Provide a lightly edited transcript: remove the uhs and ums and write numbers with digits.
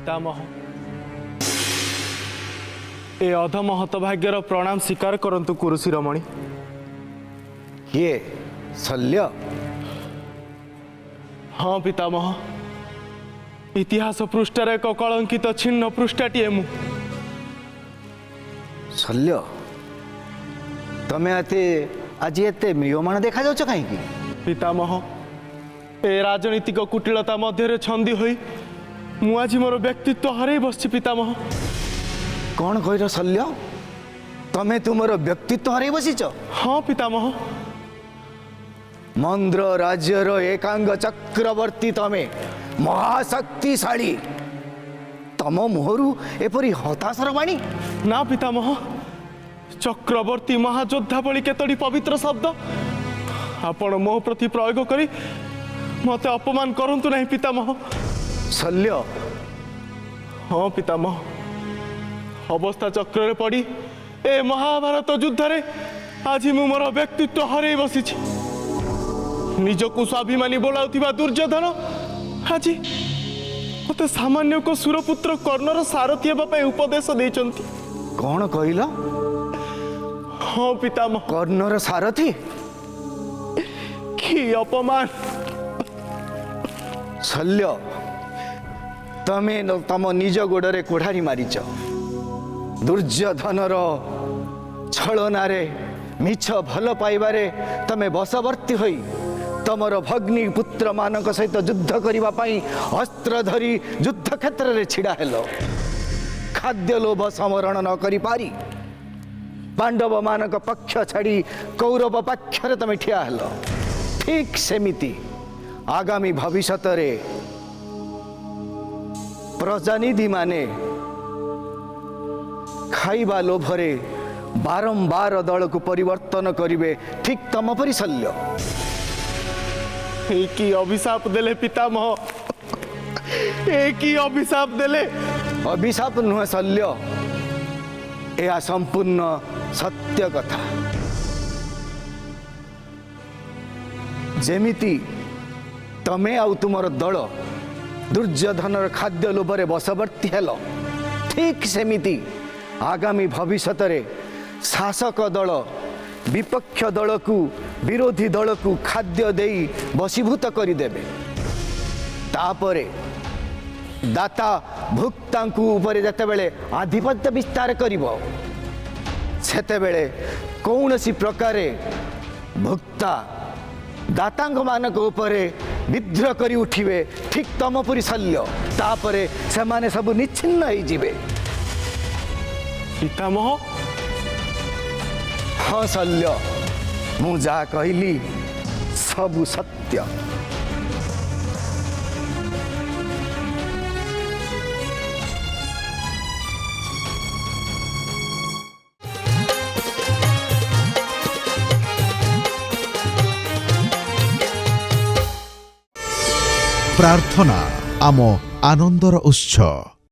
पितामह ए अधम हतभाग्यर प्रणाम स्वीकार करंतु कुरुसी रमणी। किए शल्य? हाँ पितामह इतिहास पृष्ठार एक कलंकित छिन्न पृष्ठाटीए मु। शल्य तमे आज एते म्रियमाण देखा जाउछ कहीं? पितामह ए राजनीतिक कुटिलता मध्य छंदी होई मु आज मोर व्यक्तित्व हरई बसछि पितामह। कौन कह शल्य तमे तुमर व्यक्तित्व हरई बसीच? हाँ पितामह मंद्र राज्यर एकांग चक्रवर्ती तमे महाशक्तिशाली तम मुहरु एपरी हताशर बाणी? ना पितामह चक्रवर्ती महायोद्धा भली केतोटी पवित्र शब्द आपण मो प्रति प्रयोग करी मते अपमान करंतु नहीं पितामह। शल्य हाँ पितामह अवस्था चक्र पड़ी ए महाभारत युद्ध रे आज मु मोर व्यक्तित्व हरई बसी निजको स्वाभिमानी बोलाउथिबा दुर्योधन आज मते सामान्य को सुरपुत्र कर्णर सारथी हेबा पई उपदेश देइचंती। कौन कहला? हाँ पितामह कर्णर सारथी? कि अपमान! शल्य तमे तम निज गोड़े कोढ़ारी मारिच दुर्योधनर छलनारे मिछ भल पाइबारे तमे बशवर्ती होई तमर भग्नी पुत्र मानक सहित युद्ध करिबा पई अस्त्र धरी युद्ध क्षेत्र रे छिड़ा हेलो। खाद्य लोभ समरण न करी पारी पांडव मानक पक्ष छाड़ी कौरव पक्ष रे तमे ठिया हेलो। ठीक सेमिति आगामी भविष्य रे प्रजानिधि माने खाइबा लोभरे बारंबार दल को परिवर्तन करिवे ठीक तम परि शल्य। एक ही अभिशाप देले पितामह एक ही अभिशाप देले। अभिशाप नुह शल्य यह संपूर्ण सत्य कथा। जेमिति तमे आउ तुमर दल दुर्योधनर खाद्य लोभरे बशवर्ती हेल ठीक सेमिति आगामी भविष्य रे शासक दल विपक्ष दल को विरोधी दल को खाद्य देई बशीभूत करदेवे। तापरे दाता भुक्ता ऊपर जितेबले आधिपत्य विस्तार करिवो सेतेबेले कौनसी प्रकारे भुक्ता दातांग मानक उपरे विद्रोह करी उठिवे ठीक तमपुरी शल्य। तापरे सेमाने सब निच्छिन्न हो जिवे। पितामह हाँ शल्य मु जा कहली सब सत्य। प्रार्थना आम आनंदर उत्स।